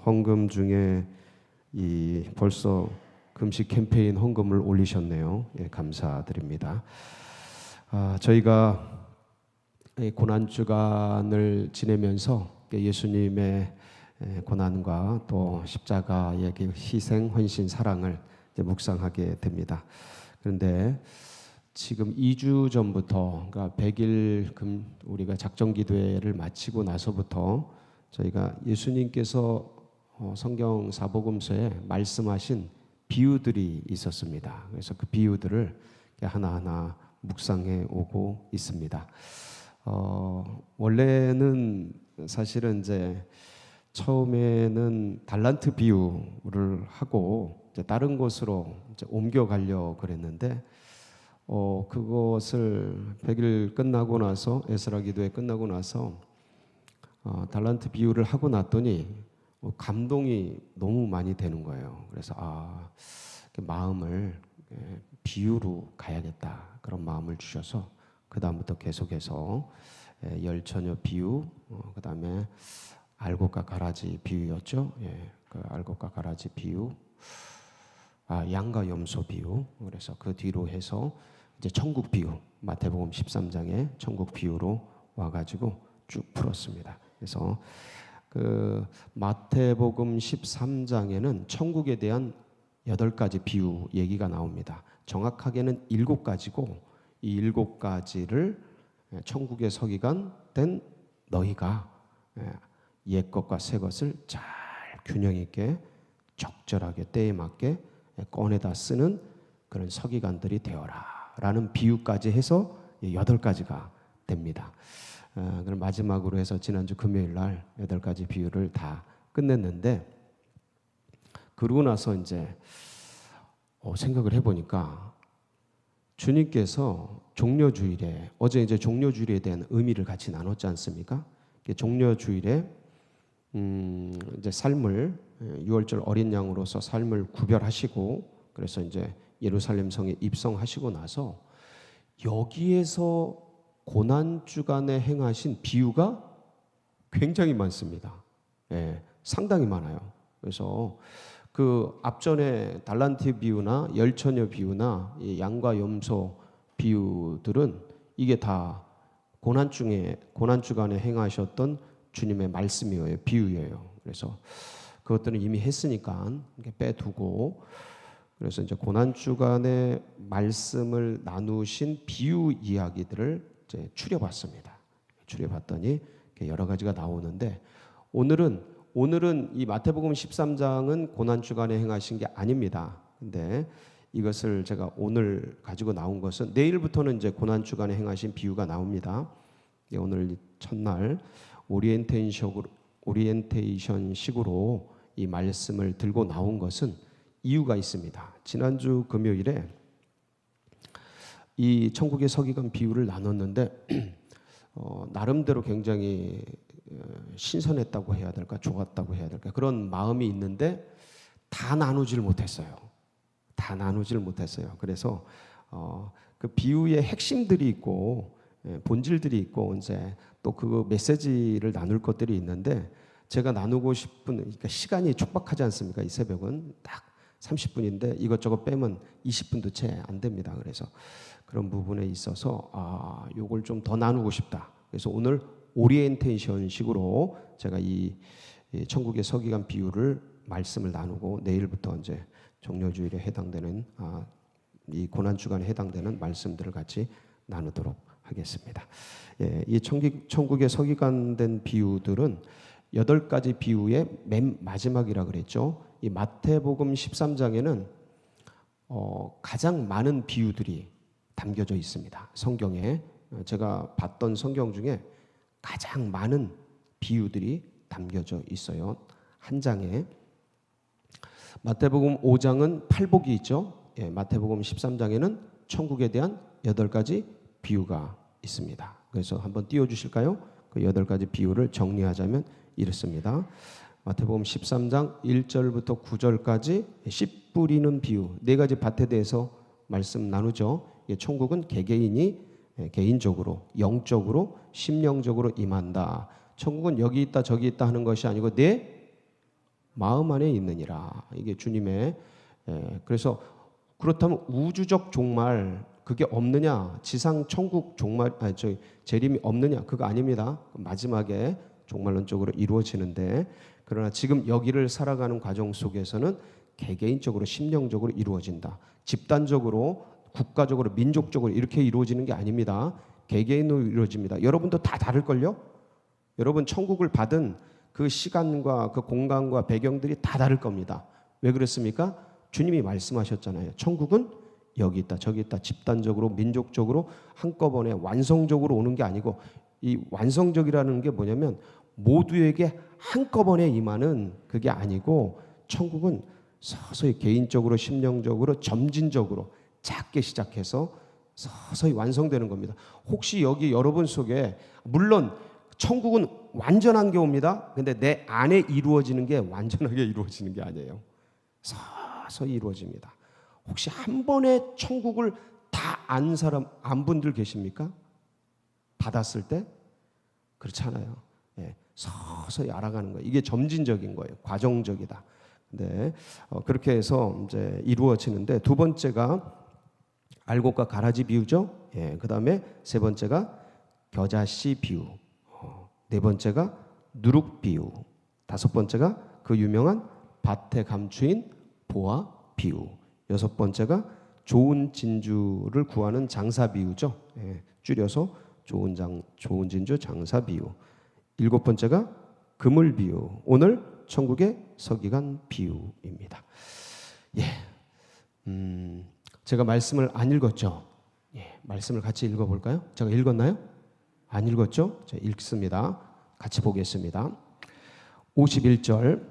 헌금 중에 벌써 금식 캠페인 헌금을 올리셨네요. 감사드립니다. 저희가 고난 주간을 지내면서 예수님의 고난과 또 십자가의 희생, 헌신, 사랑을 묵상하게 됩니다. 그런데 지금 2주 전부터, 그러니까 100일 우리가 작정기도회를 마치고 나서부터 저희가 예수님께서 성경 사복음서에 말씀하신 비유들이 있었습니다. 그래서 그 비유들을 하나하나 묵상해 오고 있습니다. 원래는 사실은 이제 처음에는 달란트 비유를 하고 이제 다른 곳으로 이제 옮겨가려고 그랬는데 그것을 100일 끝나고 나서 에스라 기도회 끝나고 나서 달란트 비유를 하고 났더니 감동이 너무 많이 되는 거예요. 그래서 마음을 비유로 가야겠다, 그런 마음을 주셔서 그 다음부터 계속해서 열처녀 비유, 그 다음에 알곡과 가라지 비유였죠. 그 알곡과 가라지 비유, 양과 염소 비유. 그래서 그 뒤로 해서 이제 천국 비유, 마태복음 13장에 천국 비유로 와가지고 쭉 풀었습니다. 그래서 그 마태복음 13장에는 천국에 대한 8가지 비유 얘기가 나옵니다. 정확하게는 7가지고 이 7가지를 천국의 서기관 된 너희가 옛 것과 새 것을 잘 균형 있게 적절하게 때에 맞게 꺼내다 쓰는 그런 서기관들이 되어라 라는 비유까지 해서 8가지가 됩니다. 그럼 마지막으로 해서 지난주 금요일 날 8가지 비유를 다 끝냈는데, 그러고 나서 이제 생각을 해보니까 주님께서 종려주일에, 어제 이제 종려주일에 대한 의미를 같이 나눴지 않습니까? 종려주일에 이제 삶을 6월절 어린 양으로서 삶을 구별하시고, 그래서 이제 예루살렘 성에 입성하시고 나서 여기에서 고난 주간에 행하신 비유가 굉장히 많습니다. 상당히 많아요. 그래서 그 앞전에 달란트 비유나 열처녀 비유나 양과 염소 비유들은 이게 다 고난 주간에 행하셨던 주님의 말씀이에요, 비유예요. 그래서 그것들은 이미 했으니까 빼두고, 그래서 이제 고난 주간에 말씀을 나누신 비유 이야기들을 이제 추려봤습니다. 추려봤더니 여러 가지가 나오는데, 오늘은 이 마태복음 13장은 고난 주간에 행하신 게 아닙니다. 근데 이것을 제가 오늘 가지고 나온 것은, 내일부터는 이제 고난 주간에 행하신 비유가 나옵니다. 오늘 첫날 오리엔테이션식으로 이 말씀을 들고 나온 것은 이유가 있습니다. 지난주 금요일에 이 천국의 서기관 비유를 나눴는데 나름대로 굉장히 신선했다고 해야 될까, 좋았다고 해야 될까, 그런 마음이 있는데 다 나누질 못했어요. 그래서 그 비유의 핵심들이 있고 본질들이 있고 이제 또 그 메시지를 나눌 것들이 있는데, 제가 나누고 싶은, 그러니까 시간이 촉박하지 않습니까? 이 새벽은 딱 30분인데 이것저것 빼면 20분도 채 안 됩니다. 그래서 그런 부분에 있어서 요걸 좀 더 나누고 싶다. 그래서 오늘 오리엔테이션식으로 제가 이 천국의 서기관 비유를 말씀을 나누고, 내일부터 이제 종려주일에 해당되는 이 고난 주간에 해당되는 말씀들을 같이 나누도록 하겠습니다. 이 천국의 서기관 된 비유들은 8가지 비유의 맨 마지막이라 그랬죠. 이 마태복음 13장에는 가장 많은 비유들이 담겨져 있습니다. 성경에 제가 봤던 성경 중에 가장 많은 비유들이 담겨져 있어요. 한 장에. 마태복음 5장은 팔복이 있죠. 마태복음 13장에는 천국에 대한 8가지 비유가 있습니다. 그래서 한번 띄워주실까요? 그 8가지 비유를 정리하자면 이렇습니다. 마태복음 13장 1절부터 9절까지 씨 뿌리는 비유, 4가지 밭에 대해서 말씀 나누죠. 천국은 개개인이 개인적으로, 영적으로, 심령적으로 임한다. 천국은 여기 있다 저기 있다 하는 것이 아니고 내 마음 안에 있느니라. 이게 주님의 그래서 그렇다면 우주적 종말 그게 없느냐? 지상 천국 종말 재림이 없느냐? 그거 아닙니다. 마지막에 종말론적으로 이루어지는데 그러나 지금 여기를 살아가는 과정 속에서는 개개인적으로 심령적으로 이루어진다. 집단적으로 국가적으로 민족적으로 이렇게 이루어지는 게 아닙니다. 개개인으로 이루어집니다. 여러분도 다 다를걸요? 여러분 천국을 받은 그 시간과 그 공간과 배경들이 다 다를 겁니다. 왜 그렇습니까? 주님이 말씀하셨잖아요. 천국은 여기 있다 저기 있다 집단적으로 민족적으로 한꺼번에 완성적으로 오는 게 아니고 이 완성적이라는 게 뭐냐면 모두에게 한꺼번에 임하는 그게 아니고 천국은 서서히 개인적으로 심령적으로 점진적으로 작게 시작해서 서서히 완성되는 겁니다. 혹시 여기 여러분 속에 물론 천국은 완전한 게 옵니다. 근데 내 안에 이루어지는 게 완전하게 이루어지는 게 아니에요. 서서히 이루어집니다. 혹시 한 번에 천국을 다 안 분들 계십니까? 받았을 때? 그렇지 않아요. 서서히 알아가는 거예요. 이게 점진적인 거예요. 과정적이다. 네, 그렇게 해서 이제 이루어지는데 두 번째가 알곡과 가라지 비유죠. 그 다음에 세 번째가 겨자씨 비유, 네 번째가 누룩 비유, 다섯 번째가 그 유명한 밭에 감추인 보화 비유, 여섯 번째가 좋은 진주를 구하는 장사 비유죠. 줄여서 좋은 진주 장사 비유. 일곱 번째가 그물 비유. 오늘 천국의 서기관 비유입니다. 제가 말씀을 안 읽었죠? 말씀을 같이 읽어볼까요? 제가 읽었나요? 안 읽었죠? 제가 읽습니다. 같이 보겠습니다. 51절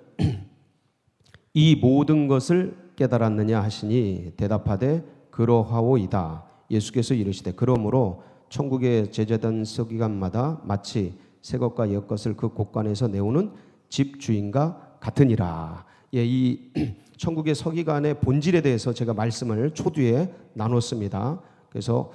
이 모든 것을 깨달았느냐 하시니 대답하되 그러하오이다. 예수께서 이르시되 그러므로 천국에 제재된 서기관마다 마치 새 것과 옛 것을 그 곳간에서 내오는 집 주인과 같으니라. 이 천국의 서기관의 본질에 대해서 제가 말씀을 초두에 나눴습니다. 그래서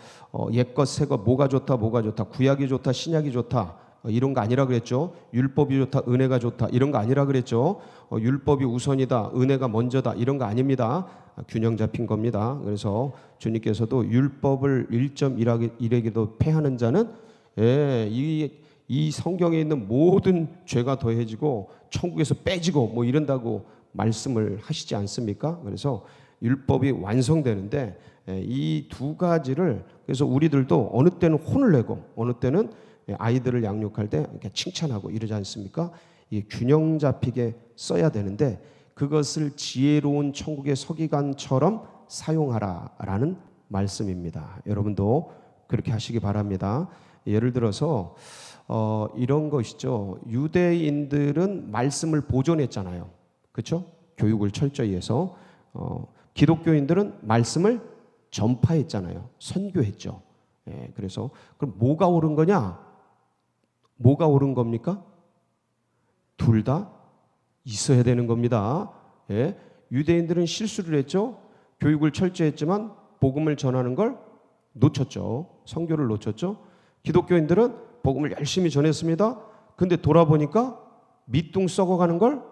옛것 새것 뭐가 좋다 구약이 좋다 신약이 좋다 이런 거 아니라 그랬죠. 율법이 좋다 은혜가 좋다 이런 거 아니라 그랬죠. 율법이 우선이다 은혜가 먼저다 이런 거 아닙니다. 균형 잡힌 겁니다. 그래서 주님께서도 율법을 1.1에게도 패하는 자는 이 성경에 있는 모든 죄가 더해지고 천국에서 빼지고 뭐 이런다고 말씀을 하시지 않습니까? 그래서 율법이 완성되는데 이 두 가지를 그래서 우리들도 어느 때는 혼을 내고 어느 때는 아이들을 양육할 때 이렇게 칭찬하고 이러지 않습니까? 이 균형 잡히게 써야 되는데 그것을 지혜로운 천국의 서기관처럼 사용하라라는 말씀입니다. 여러분도 그렇게 하시기 바랍니다. 예를 들어서 이런 것이죠. 유대인들은 말씀을 보존했잖아요. 그렇죠? 교육을 철저히 해서 기독교인들은 말씀을 전파했잖아요. 선교했죠. 그래서 그럼 뭐가 옳은 거냐? 뭐가 옳은 겁니까? 둘 다 있어야 되는 겁니다. 유대인들은 실수를 했죠. 교육을 철저히 했지만 복음을 전하는 걸 놓쳤죠. 선교를 놓쳤죠. 기독교인들은 복음을 열심히 전했습니다. 근데 돌아보니까 밑둥 썩어가는 걸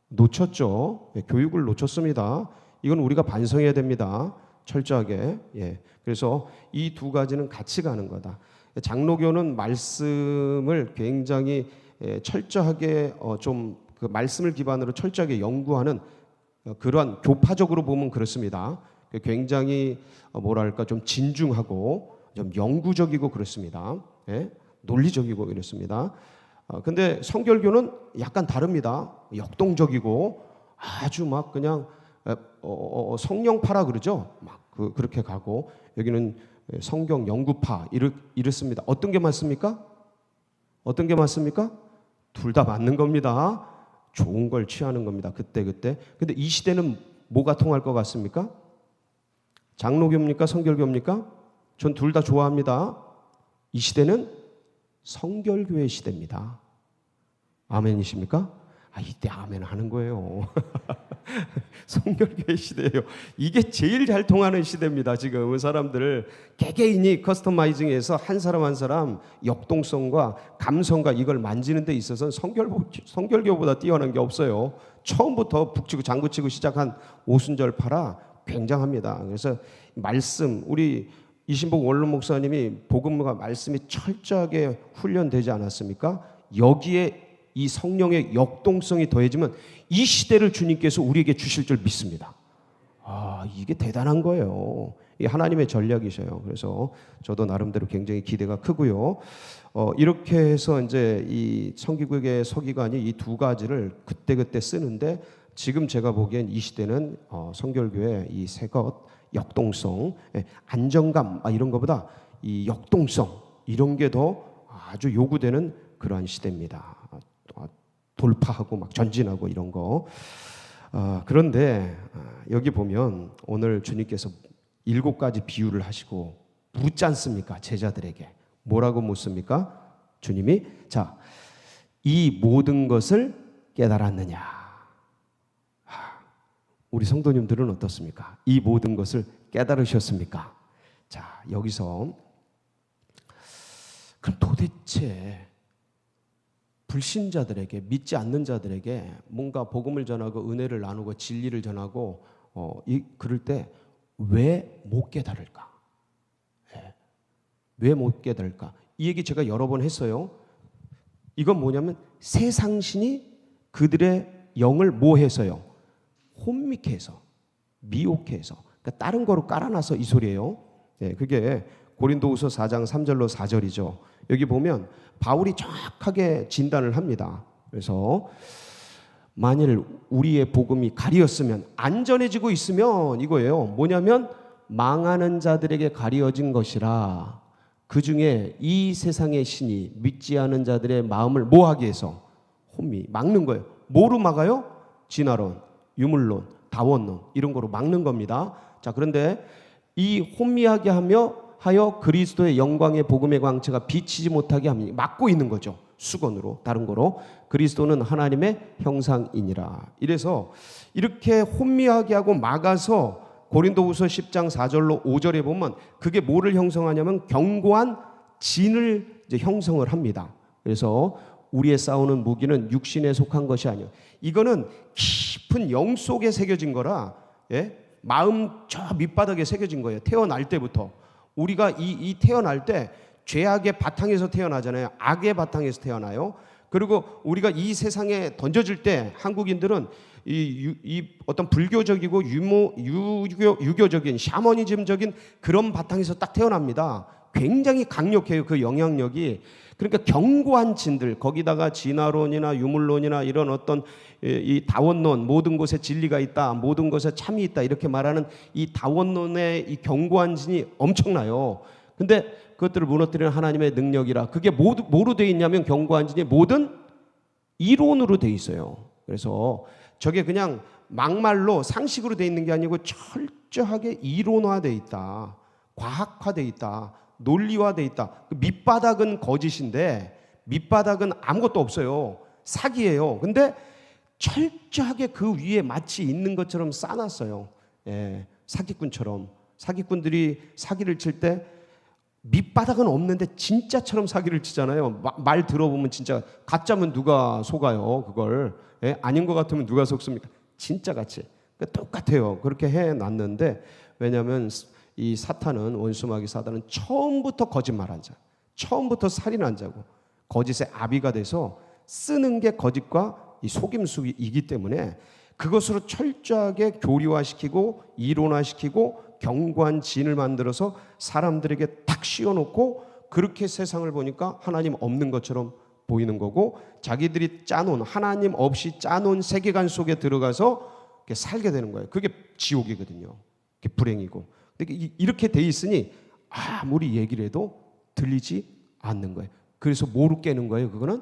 놓쳤죠. 교육을 놓쳤습니다. 이건 우리가 반성해야 됩니다. 철저하게. 그래서 이 두 가지는 같이 가는 거다. 장로교는 말씀을 굉장히 철저하게 좀 그 말씀을 기반으로 철저하게 연구하는 그러한 교파적으로 보면 그렇습니다. 굉장히 뭐랄까 좀 진중하고 좀 영구적이고 그렇습니다. 논리적이고 이렇습니다. 근데 성결교는 약간 다릅니다. 역동적이고 아주 막 그냥 성령파라 그러죠. 막 그렇게 가고 여기는 성경 연구파 이렇습니다. 어떤 게 맞습니까? 어떤 게 맞습니까? 둘 다 맞는 겁니다. 좋은 걸 취하는 겁니다. 그때. 근데 이 시대는 뭐가 통할 것 같습니까? 장로교입니까? 성결교입니까? 전 둘 다 좋아합니다. 이 시대는 성결교의 시대입니다. 아멘이십니까? 이때 아멘 하는 거예요. 성결교회 시대예요. 이게 제일 잘 통하는 시대입니다. 지금 사람들 개개인이 커스터마이징해서 한 사람 한 사람 역동성과 감성과 이걸 만지는 데 있어서는 성결교보다 뛰어난 게 없어요. 처음부터 북치고 장구치고 시작한 오순절파라 굉장합니다. 그래서 말씀, 우리 이신복 원룸 목사님이 복음과 말씀이 철저하게 훈련되지 않았습니까? 여기에 이 성령의 역동성이 더해지면 이 시대를 주님께서 우리에게 주실 줄 믿습니다. 이게 대단한 거예요. 이 하나님의 전략이셔요. 그래서 저도 나름대로 굉장히 기대가 크고요. 이렇게 해서 이제 이 성기국의 서기관이 이 두 가지를 그때그때 쓰는데, 지금 제가 보기엔 이 시대는 성결교회 이 새 것, 역동성, 안정감 이런 것보다 이 역동성 이런 게 더 아주 요구되는 그러한 시대입니다. 돌파하고 막 전진하고 이런 거. 그런데 여기 보면 오늘 주님께서 7가지 비유를 하시고 묻지 않습니까? 제자들에게 뭐라고 묻습니까? 주님이 자, 이 모든 것을 깨달았느냐? 우리 성도님들은 어떻습니까? 이 모든 것을 깨달으셨습니까? 자, 여기서 그럼 도대체 불신자들에게, 믿지 않는 자들에게 뭔가 복음을 전하고 은혜를 나누고 진리를 전하고 그럴 때 왜 못 깨달을까? 왜 못 깨달을까? 이 얘기 제가 여러 번 했어요. 이건 뭐냐면 세상신이 그들의 영을 뭐 해서요? 혼미케 해서, 미혹해 해서, 그러니까 다른 거로 깔아놔서 이 소리예요. 그게 고린도후서 4장 3절로 4절이죠. 여기 보면 바울이 정확하게 진단을 합니다. 그래서 만일 우리의 복음이 가리었으면, 안전해지고 있으면 이거예요. 뭐냐면 망하는 자들에게 가리어진 것이라, 그 중에 이 세상의 신이 믿지 않은 자들의 마음을 뭐하기 위해서? 혼미, 막는 거예요. 뭐로 막아요? 진화론, 유물론, 다원론 이런 거로 막는 겁니다. 자, 그런데 이 혼미하게 하여 그리스도의 영광의 복음의 광채가 비치지 못하게 합니다. 막고 있는 거죠. 수건으로, 다른 거로. 그리스도는 하나님의 형상이니라. 이래서 이렇게 혼미하게 하고 막아서 고린도후서 10장 4절로 5절에 보면 그게 뭐를 형성하냐면 견고한 진을 이제 형성을 합니다. 그래서 우리의 싸우는 무기는 육신에 속한 것이 아니에요. 이거는 깊은 영 속에 새겨진 거라, 마음 저 밑바닥에 새겨진 거예요. 태어날 때부터. 우리가 이 태어날 때 죄악의 바탕에서 태어나잖아요. 악의 바탕에서 태어나요. 그리고 우리가 이 세상에 던져질 때 한국인들은 이 어떤 불교적이고 유교적인 샤머니즘적인 그런 바탕에서 딱 태어납니다. 굉장히 강력해요, 그 영향력이. 그러니까 견고한 진들, 거기다가 진화론이나 유물론이나 이런 어떤 이 다원론, 모든 것에 진리가 있다, 모든 것에 참이 있다, 이렇게 말하는 이 다원론의 이 견고한 진이 엄청나요. 근데 그것들을 무너뜨리는 하나님의 능력이라, 그게 뭐로 되어 있냐면 견고한 진이 모든 이론으로 되어 있어요. 그래서 저게 그냥 막말로 상식으로 되어 있는 게 아니고 철저하게 이론화되어 있다, 과학화되어 있다, 논리화되어 있다. 그 밑바닥은 거짓인데 밑바닥은 아무것도 없어요. 사기예요. 근데 철저하게 그 위에 마치 있는 것처럼 쌓아놨어요. 사기꾼처럼. 사기꾼들이 사기를 칠 때 밑바닥은 없는데 진짜처럼 사기를 치잖아요. 말 들어보면 진짜 가짜면 누가 속아요, 그걸. 아닌 것 같으면 누가 속습니까? 진짜같이. 그러니까 똑같아요. 그렇게 해놨는데, 왜냐하면 이 사탄은, 원수마귀 사탄은 처음부터 거짓말한 자, 처음부터 살인한 자고 거짓의 아비가 돼서 쓰는 게 거짓과 이 속임수이기 때문에 그것으로 철저하게 교리화시키고 이론화시키고 견고한 진을 만들어서 사람들에게 탁 씌워놓고, 그렇게 세상을 보니까 하나님 없는 것처럼 보이는 거고, 자기들이 짜놓은, 하나님 없이 짜놓은 세계관 속에 들어가서 살게 되는 거예요. 그게 지옥이거든요. 그게 불행이고. 이렇게 돼 있으니 아무리 얘기를 해도 들리지 않는 거예요. 그래서 뭐로 깨는 거예요? 그거는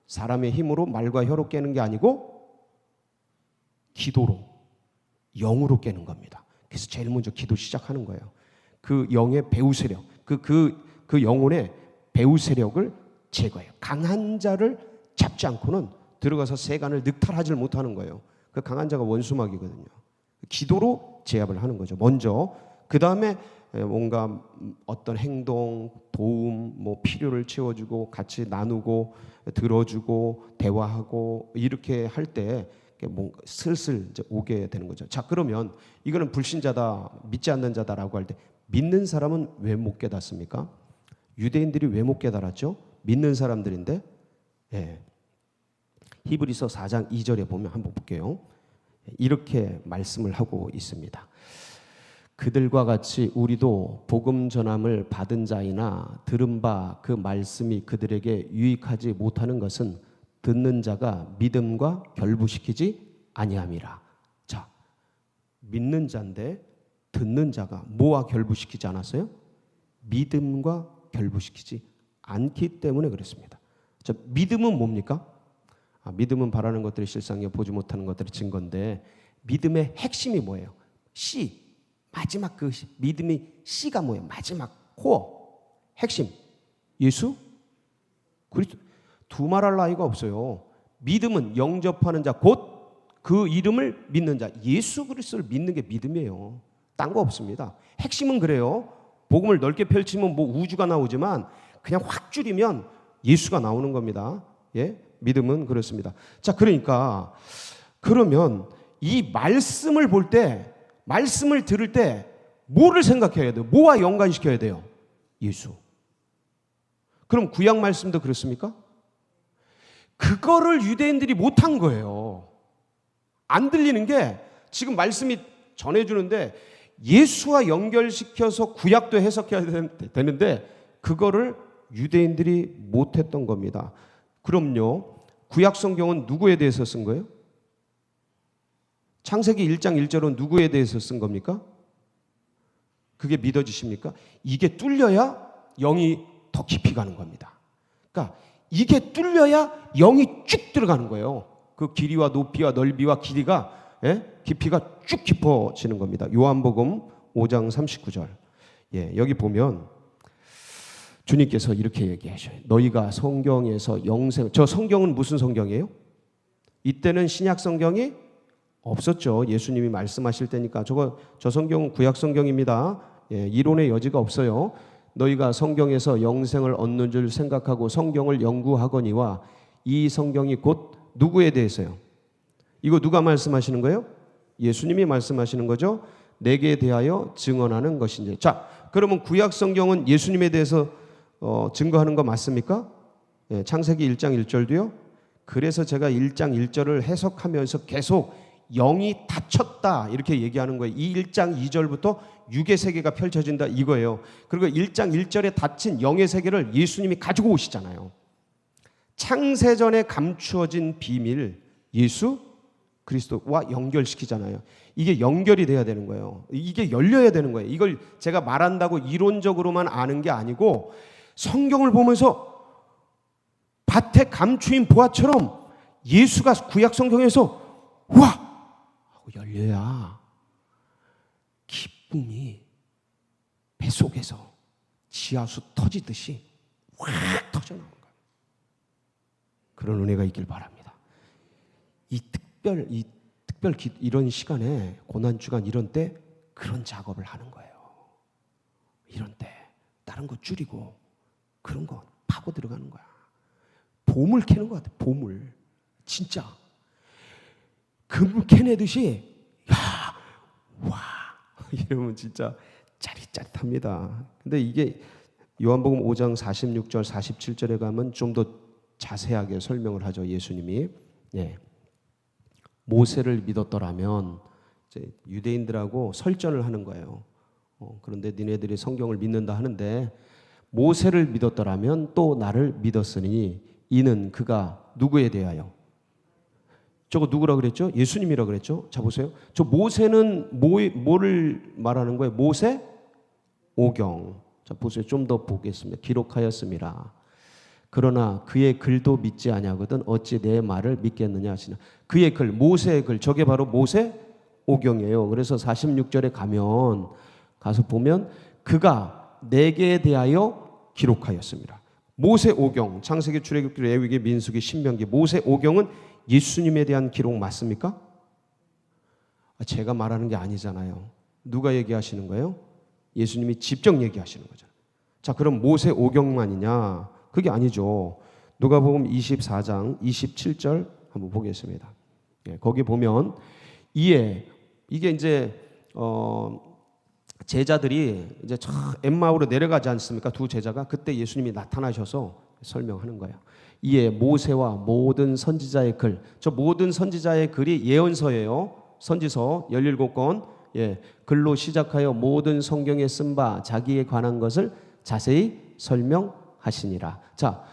사람의 힘으로, 말과 혀로 깨는 게 아니고 기도로, 영으로 깨는 겁니다. 그래서 제일 먼저 기도 시작하는 거예요. 그 영의 배후 세력, 그 영혼의 배후 세력을 제거해요. 강한 자를 잡지 않고는 들어가서 세간을 늑탈하지 못하는 거예요. 그 강한 자가 원수막이거든요. 기도로 제압을 하는 거죠. 먼저. 그 다음에 뭔가 어떤 행동, 도움, 뭐 필요를 채워주고 같이 나누고 들어주고 대화하고 이렇게 할 때 뭔가 슬슬 이제 오게 되는 거죠. 자, 그러면 이거는 불신자다, 믿지 않는 자다라고 할 때 믿는 사람은 왜 못 깨닫습니까? 유대인들이 왜 못 깨달았죠? 믿는 사람들인데. 예. 히브리서 4장 2절에 보면 한번 볼게요. 이렇게 말씀을 하고 있습니다. 그들과 같이 우리도 복음 전함을 받은 자이나 들은 바 그 말씀이 그들에게 유익하지 못하는 것은 듣는 자가 믿음과 결부시키지 아니함이라. 자, 믿는 자인데 듣는 자가 뭐와 결부시키지 않았어요? 믿음과 결부시키지 않기 때문에 그렇습니다. 자, 믿음은 뭡니까? 믿음은 바라는 것들이 실상이요 보지 못하는 것들이 증거인데, 믿음의 핵심이 뭐예요? C, 마지막 그 믿음이 C가 뭐예요? 마지막 코어, 핵심, 예수 그리스도. 두말할 나위가 없어요. 믿음은 영접하는 자, 곧 그 이름을 믿는 자, 예수 그리스도를 믿는 게 믿음이에요. 딴 거 없습니다. 핵심은 그래요. 복음을 넓게 펼치면 뭐 우주가 나오지만 그냥 확 줄이면 예수가 나오는 겁니다. 예? 믿음은 그렇습니다. 자, 그러니까 그러면 이 말씀을 볼 때, 말씀을 들을 때 뭐를 생각해야 돼요? 뭐와 연관시켜야 돼요? 예수. 그럼 구약 말씀도 그렇습니까? 그거를 유대인들이 못한 거예요. 안 들리는 게 지금 말씀이 전해주는데 예수와 연결시켜서 구약도 해석해야 되는데 그거를 유대인들이 못했던 겁니다. 그럼요, 구약 성경은 누구에 대해서 쓴 거예요? 창세기 1장 1절은 누구에 대해서 쓴 겁니까? 그게 믿어지십니까? 이게 뚫려야 영이 더 깊이 가는 겁니다. 그러니까 이게 뚫려야 영이 쭉 들어가는 거예요. 그 길이와 높이와 넓이와 길이가, 깊이가 쭉 깊어지는 겁니다. 요한복음 5장 39절. 예, 여기 보면 주님께서 이렇게 얘기하셔요. 너희가 성경에서 영생, 저 성경은 무슨 성경이에요? 이때는 신약 성경이 없었죠. 예수님이 말씀하실 때니까. 저 성경은 구약 성경입니다. 예, 이론의 여지가 없어요. 너희가 성경에서 영생을 얻는 줄 생각하고 성경을 연구하거니와 이 성경이 곧 누구에 대해서요? 이거 누가 말씀하시는 거예요? 예수님이 말씀하시는 거죠. 내게 대하여 증언하는 것인지. 자, 그러면 구약 성경은 예수님에 대해서 증거하는 거 맞습니까? 예, 창세기 1장 1절도요. 그래서 제가 1장 1절을 해석하면서 계속 영이 닫혔다 이렇게 얘기하는 거예요. 이 1장 2절부터 육의 세계가 펼쳐진다 이거예요. 그리고 1장 1절에 닫힌 영의 세계를 예수님이 가지고 오시잖아요. 창세전에 감추어진 비밀, 예수 그리스도와 연결시키잖아요. 이게 연결이 돼야 되는 거예요. 이게 열려야 되는 거예요. 이걸 제가 말한다고 이론적으로만 아는 게 아니고 성경을 보면서 밭에 감추인 보화처럼 예수가 구약 성경에서 와! 하고 열려야 기쁨이 뱃속에서 지하수 터지듯이 확 터져나오는 거예요. 그런 은혜가 있길 바랍니다. 이 특별 이런 시간에, 고난주간 이런 때 그런 작업을 하는 거예요. 이런 때 다른 거 줄이고 그런 거 파고 들어가는 거야. 보물 캐는 것 같아. 보물. 진짜 금 캐내듯이 와 이러면 진짜 짜릿짜릿합니다. 근데 이게 요한복음 5장 46절 47절에 가면 좀 더 자세하게 설명을 하죠. 예수님이. 예. 모세를 믿었더라면 이제 유대인들하고 설전을 하는 거예요. 그런데 니네들이 성경을 믿는다 하는데 모세를 믿었더라면 또 나를 믿었으니 이는 그가 누구에 대하여? 저거 누구라 그랬죠? 예수님이라 그랬죠? 자 보세요. 저 모세는 뭐를 말하는 거예요? 모세 오경. 자 보세요. 좀 더 보겠습니다. 기록하였습니다. 그러나 그의 글도 믿지 아니하거든 어찌 내 말을 믿겠느냐 하시나. 그의 글, 모세의 글, 저게 바로 모세 오경이에요. 그래서 46절에 가서 보면 그가 내게 대하여 기록하였습니다. 모세 오경, 창세기, 출애굽기, 레위기, 민수기, 신명기. 모세 오경은 예수님에 대한 기록 맞습니까? 제가 말하는 게 아니잖아요. 누가 얘기하시는 거예요? 예수님이 직접 얘기하시는 거잖아요. 자, 그럼 모세오경만이냐? 그게 아니죠. 누가복음 24장 27절 한번 보겠습니다. 거기 보면 이게 이제 제자들이 이제 엠마오로 내려가지 않습니까? 두 제자가 그때 예수님이 나타나셔서 설명하는 거예요. 이에 모세와 모든 선지자의 글, 저 모든 선지자의 글이 예언서예요. 선지서 17권, 글로 시작하여 모든 성경에 쓴 바 자기에 관한 것을 자세히 설명하시니라. 자,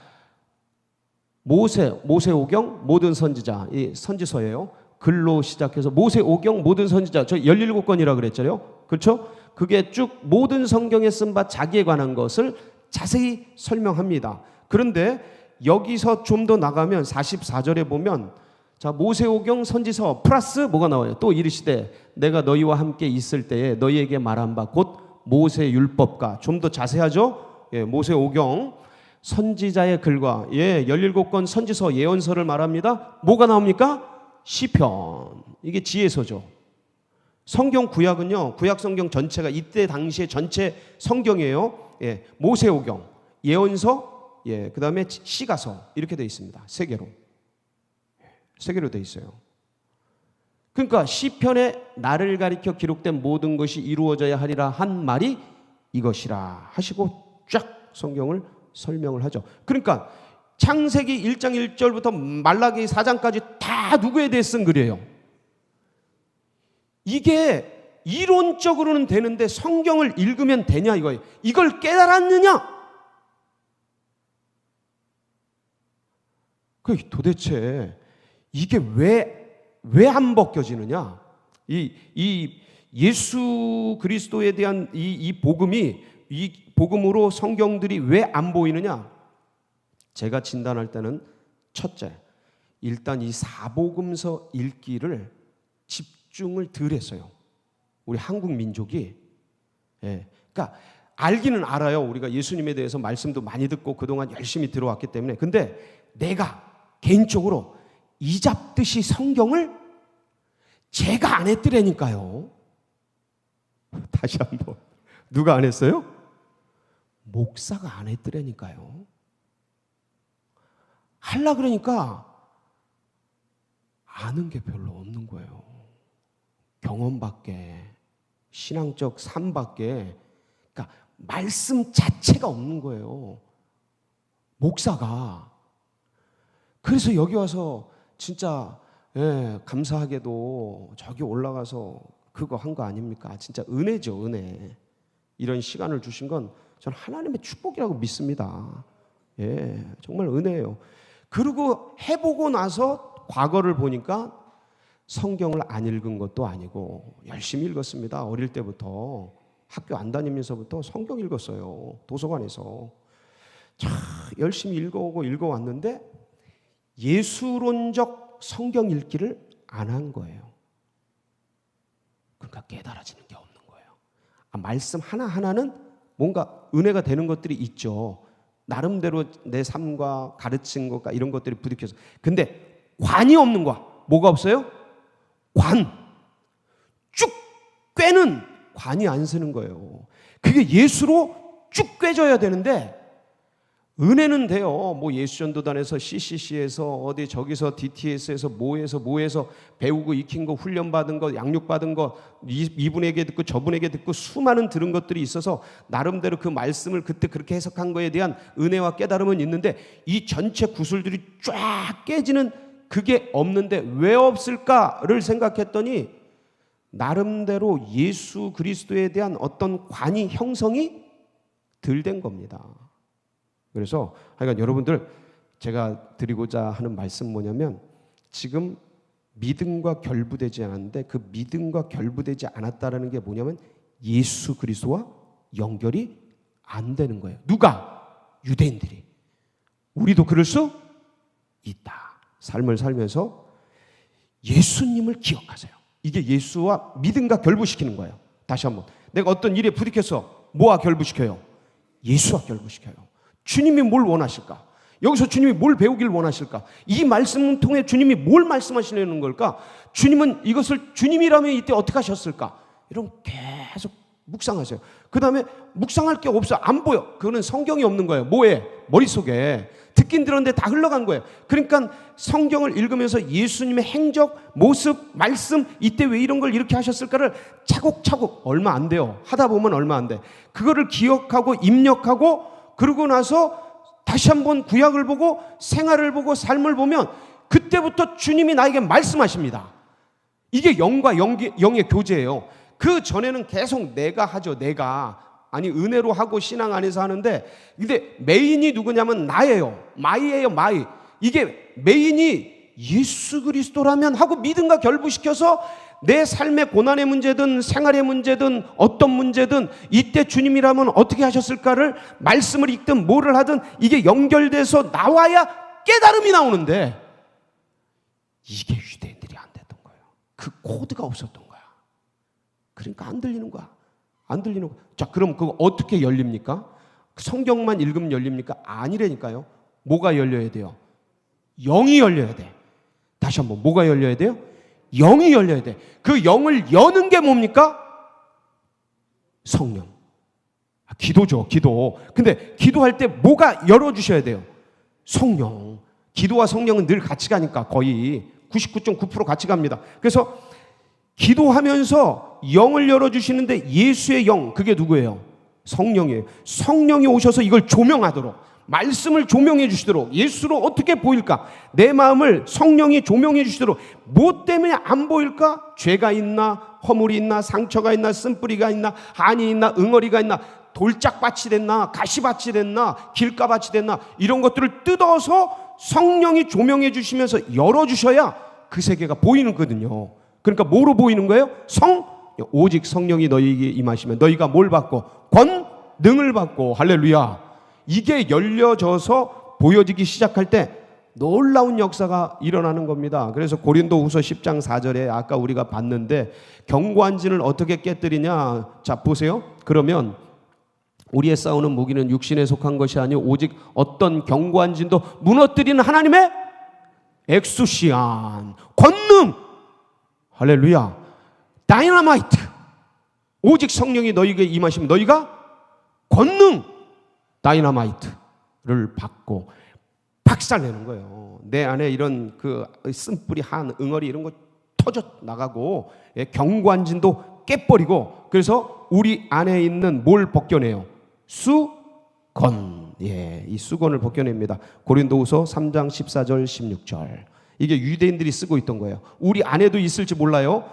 모세오경 모든 선지자, 이 선지서예요. 글로 시작해서 모세오경 모든 선지자, 저 17권이라 그랬잖아요. 그렇죠? 그게 쭉 모든 성경에 쓴 바 자기에 관한 것을 자세히 설명합니다. 그런데 여기서 좀 더 나가면 44절에 보면 자, 모세오경 선지서 플러스 뭐가 나와요? 또 이르시되 내가 너희와 함께 있을 때에 너희에게 말한 바 곧 모세 율법과, 좀 더 자세하죠? 모세오경 선지자의 글과 17권 선지서 예언서를 말합니다. 뭐가 나옵니까? 시편. 이게 지혜서죠. 성경 구약은요, 구약 성경 전체가 이때 당시에 전체 성경이에요. 모세오경, 예언서, 그 다음에 시가서 이렇게 되어 있습니다. 세 개로 되어 있어요. 그러니까 시편에 나를 가리켜 기록된 모든 것이 이루어져야 하리라 한 말이 이것이라 하시고 쫙 성경을 설명을 하죠. 그러니까 창세기 1장 1절부터 말라기 4장까지 다 누구에 대해 쓴 글이에요. 이게 이론적으로는 되는데 성경을 읽으면 되냐 이거예요. 이걸 깨달았느냐? 그 도대체 이게 왜 안 벗겨지느냐? 이 예수 그리스도에 대한 이 복음이, 이 복음으로 성경들이 왜 안 보이느냐? 제가 진단할 때는 첫째, 일단 이 사복음서 읽기를 집중을 덜 했어요. 우리 한국 민족이. 그러니까 알기는 알아요. 우리가 예수님에 대해서 말씀도 많이 듣고 그동안 열심히 들어왔기 때문에. 근데 내가 개인적으로 이잡듯이 성경을 제가 안 했더라니까요. 다시 한번. 누가 안 했어요? 목사가 안 했더라니까요. 하려 그러니까 아는 게 별로 없는 거예요. 경험밖에, 신앙적 삶밖에, 그러니까 말씀 자체가 없는 거예요. 목사가. 그래서 여기 와서 진짜 감사하게도 저기 올라가서 그거 한 거 아닙니까? 진짜 은혜죠, 은혜. 이런 시간을 주신 건 저는 하나님의 축복이라고 믿습니다. 정말 은혜예요. 그리고 해보고 나서 과거를 보니까 성경을 안 읽은 것도 아니고 열심히 읽었습니다. 어릴 때부터 학교 안 다니면서부터 성경 읽었어요. 도서관에서 열심히 읽어왔는데 예수론적 성경 읽기를 안 한 거예요. 그러니까 깨달아지는 게 없는 거예요. 말씀 하나하나는 뭔가 은혜가 되는 것들이 있죠. 나름대로 내 삶과 가르친 것과 이런 것들이 부딪혀서. 근데 관이 없는 거야. 뭐가 없어요? 관. 쭉 꿰는 관이 안 서는 거예요. 그게 예수로 쭉 꿰져야 되는데 은혜는 돼요. 뭐 예수전도단에서 CCC에서 어디 저기서 DTS에서 뭐해서 배우고 익힌 거, 훈련받은 거, 양육받은 거, 이분에게 듣고 저분에게 듣고 수많은 들은 것들이 있어서 나름대로 그 말씀을 그때 그렇게 해석한 거에 대한 은혜와 깨달음은 있는데 이 전체 구슬들이 쫙 깨지는 그게 없는데 왜 없을까를 생각했더니 나름대로 예수 그리스도에 대한 어떤 관이 형성이 덜 된 겁니다. 그래서 하여간 여러분들 제가 드리고자 하는 말씀 뭐냐면 지금 믿음과 결부되지 않았는데 그 믿음과 결부되지 않았다라는 게 뭐냐면 예수 그리스도와 연결이 안 되는 거예요. 누가? 유대인들이. 우리도 그럴 수 있다. 삶을 살면서 예수님을 기억하세요. 이게 예수와 믿음과 결부시키는 거예요. 다시 한번. 내가 어떤 일에 부딪혀서 뭐와 결부시켜요? 예수와 결부시켜요. 주님이 뭘 원하실까? 여기서 주님이 뭘 배우길 원하실까? 이 말씀을 통해 주님이 뭘 말씀하시려는 걸까? 주님은 이것을 주님이라면 이때 어떻게 하셨을까? 이런 계속 묵상하세요. 그 다음에 묵상할 게 없어. 안 보여. 그거는 성경이 없는 거예요. 뭐에? 머릿속에. 듣긴 들었는데 다 흘러간 거예요. 그러니까 성경을 읽으면서 예수님의 행적, 모습, 말씀, 이때 왜 이런 걸 이렇게 하셨을까를 차곡차곡, 얼마 안 돼요. 하다 보면 얼마 안 돼. 그거를 기억하고 입력하고, 그러고 나서 다시 한번 구약을 보고 생활을 보고 삶을 보면 그때부터 주님이 나에게 말씀하십니다. 이게 영과 영의 교제예요. 그 전에는 계속 내가 하죠. 내가. 아니 은혜로 하고 신앙 안에서 하는데, 근데 메인이 누구냐면 나예요. 마이예요. 마이. 이게 메인이 예수 그리스도라면 하고 믿음과 결부시켜서 내 삶의 고난의 문제든 생활의 문제든 어떤 문제든 이때 주님이라면 어떻게 하셨을까를 말씀을 읽든 뭐를 하든 이게 연결돼서 나와야 깨달음이 나오는데, 이게 유대인들이 안 됐던 거예요. 그 코드가 없었던 거야. 그러니까 안 들리는 거야. 안 들리는 거야. 자, 그럼 그거 어떻게 열립니까? 성경만 읽으면 열립니까? 아니라니까요. 뭐가 열려야 돼요? 영이 열려야 돼. 다시 한번, 뭐가 열려야 돼요? 영이 열려야 돼. 그 영을 여는 게 뭡니까? 성령. 기도죠, 기도. 근데 기도할 때 뭐가 열어주셔야 돼요? 성령. 기도와 성령은 늘 같이 가니까 거의 99.9% 같이 갑니다. 그래서 기도하면서 영을 열어주시는데 예수의 영, 그게 누구예요? 성령이에요. 성령이 오셔서 이걸 조명하도록, 말씀을 조명해 주시도록, 예수로 어떻게 보일까? 내 마음을 성령이 조명해 주시도록. 뭐 때문에 안 보일까? 죄가 있나? 허물이 있나? 상처가 있나? 쓴뿌리가 있나? 한이 있나? 응어리가 있나? 돌짝밭이 됐나? 가시밭이 됐나? 길가밭이 됐나? 이런 것들을 뜯어서 성령이 조명해 주시면서 열어주셔야 그 세계가 보이는 거거든요. 그러니까 뭐로 보이는 거예요? 오직 성령이 너희에게 임하시면 너희가 뭘 받고? 권능을 받고. 할렐루야. 이게 열려져서 보여지기 시작할 때 놀라운 역사가 일어나는 겁니다. 그래서 고린도후서 10장 4절에 아까 우리가 봤는데, 경관진을 어떻게 깨뜨리냐? 자, 보세요. 그러면 우리의 싸우는 무기는 육신에 속한 것이 아니요 오직 어떤 경관진도 무너뜨리는 하나님의 엑수시안, 권능. 할렐루야. 다이너마이트. 오직 성령이 너희에게 임하시면 너희가 권능, 다이너마이트를 받고 박살내는 거예요. 내 안에 이런 그 쓴뿌리, 한, 응어리 이런 거 터져 나가고, 경관진도 깨버리고, 그래서 우리 안에 있는 뭘 벗겨내요? 수건. 이 수건을 벗겨냅니다. 고린도후서 3장 14절 16절. 이게 유대인들이 쓰고 있던 거예요. 우리 안에도 있을지 몰라요.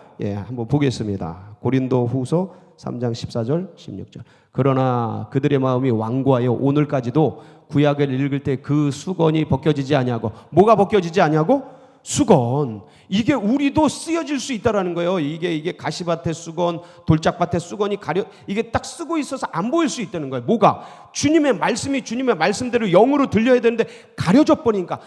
한번 보겠습니다. 고린도후서 3장 14절 16절. 그러나 그들의 마음이 완고하여 오늘까지도 구약을 읽을 때 그 수건이 벗겨지지 아니하고. 뭐가 벗겨지지 아니하고? 수건. 이게 우리도 쓰여질 수 있다라는 거예요. 이게 가시밭의 수건, 돌짝밭의 수건이 이게 딱 쓰고 있어서 안 보일 수 있다는 거예요. 뭐가? 주님의 말씀이 주님의 말씀대로 영으로 들려야 되는데 가려져 버리니까,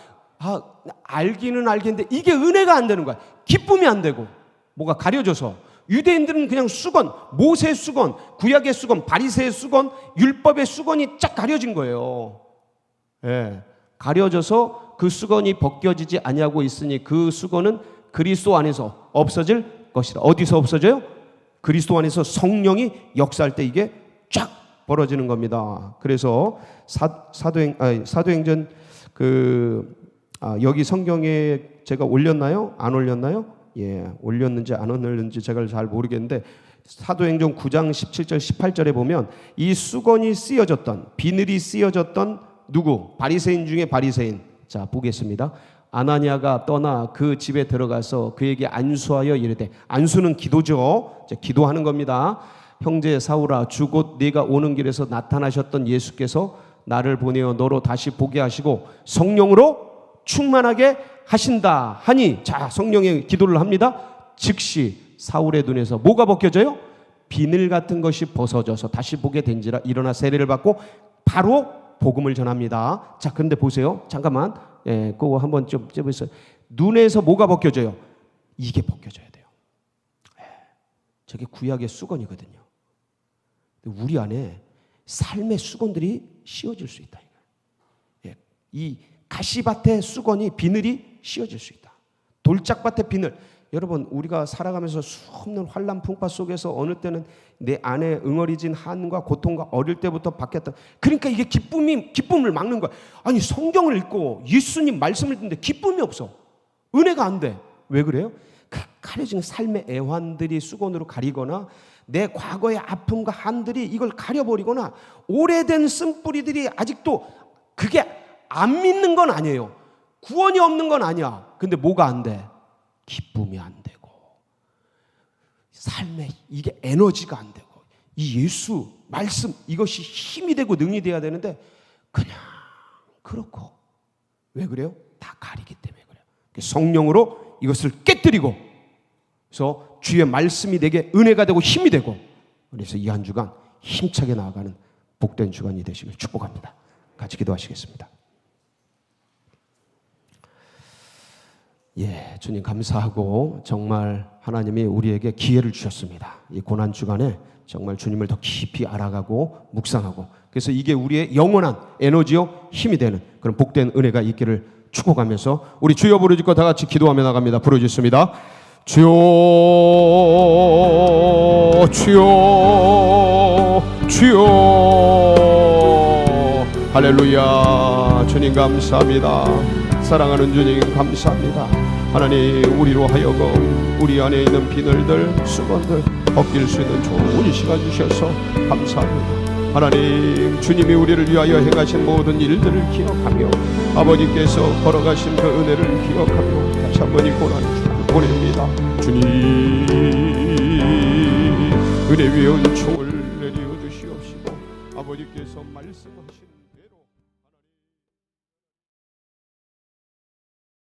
알기는 알겠는데 이게 은혜가 안 되는 거야. 기쁨이 안 되고. 뭐가 가려져서. 유대인들은 그냥 수건, 모세의 수건, 구약의 수건, 바리새의 수건, 율법의 수건이 쫙 가려진 거예요. 가려져서 그 수건이 벗겨지지 아니하고 있으니 그 수건은 그리스도 안에서 없어질 것이다. 어디서 없어져요? 그리스도 안에서 성령이 역사할 때 이게 쫙 벌어지는 겁니다. 그래서 사도행전 여기 성경에 제가 올렸나요? 안 올렸나요? 올렸는지 안 올렸는지 제가 잘 모르겠는데, 사도행전 9장 17절 18절에 보면 이 수건이 쓰여졌던, 비늘이 쓰여졌던 누구? 바리새인 중에 바리새인. 자, 보겠습니다. 아나니아가 떠나 그 집에 들어가서 그에게 안수하여 이르되, 안수는 기도죠. 기도하는 겁니다. 형제 사울아, 주 곧 네가 오는 길에서 나타나셨던 예수께서 나를 보내어 너로 다시 보게 하시고 성령으로 충만하게 하신다 하니. 자, 성령의 기도를 합니다. 즉시 사울의 눈에서 뭐가 벗겨져요? 비늘 같은 것이 벗어져서 다시 보게 된지라 일어나 세례를 받고 바로 복음을 전합니다. 자, 그런데 보세요. 잠깐만. 그거 한번 좀 째보세요. 눈에서 뭐가 벗겨져요? 이게 벗겨져야 돼요. 저게 구약의 수건이거든요. 우리 안에 삶의 수건들이 씌워질 수 있다. 이 가시밭의 수건이 비늘이 씌어질 수 있다. 돌짝밭의 비늘. 여러분, 우리가 살아가면서 수없는 환난 풍파 속에서 어느 때는 내 안에 응어리진 한과 고통과 어릴 때부터 바뀌었다. 그러니까 이게 기쁨을 막는 거야. 아니, 성경을 읽고 예수님 말씀을 듣는데 기쁨이 없어. 은혜가 안 돼. 왜 그래요? 그 가려진 삶의 애환들이 수건으로 가리거나 내 과거의 아픔과 한들이 이걸 가려버리거나 오래된 쓴뿌리들이 아직도 그게 안 믿는 건 아니에요. 구원이 없는 건 아니야. 근데 뭐가 안 돼? 기쁨이 안 되고 삶에 이게 에너지가 안 되고 이 예수 말씀 이것이 힘이 되고 능이 돼야 되는데 그냥 그렇고. 왜 그래요? 다 가리기 때문에 그래요. 성령으로 이것을 깨뜨리고 그래서 주의 말씀이 내게 은혜가 되고 힘이 되고, 그래서 이 한 주간 힘차게 나아가는 복된 주간이 되시길 축복합니다. 같이 기도하시겠습니다. 예, 주님 감사하고 정말 하나님이 우리에게 기회를 주셨습니다. 이 고난 주간에 정말 주님을 더 깊이 알아가고 묵상하고, 그래서 이게 우리의 영원한 에너지요 힘이 되는 그런 복된 은혜가 있기를 축복하면서 우리 주여 부르짖고 다 같이 기도하며 나갑니다. 부르짖습니다. 주여, 주여, 주여. 할렐루야. 주님 감사합니다. 사랑하는 주님 감사합니다. 하나님, 우리로 하여금 우리 안에 있는 비늘들, 수건들 벗길 수 있는 좋은 시간 주셔서 감사합니다. 하나님, 주님이 우리를 위하여 행하신 모든 일들을 기억하며 아버지께서 걸어가신 그 은혜를 기억하며 다시 한번 이 고난 주를 보냅니다. 주님, 은혜 위에 은총을 내려 주시옵시고 아버지께서 말씀하신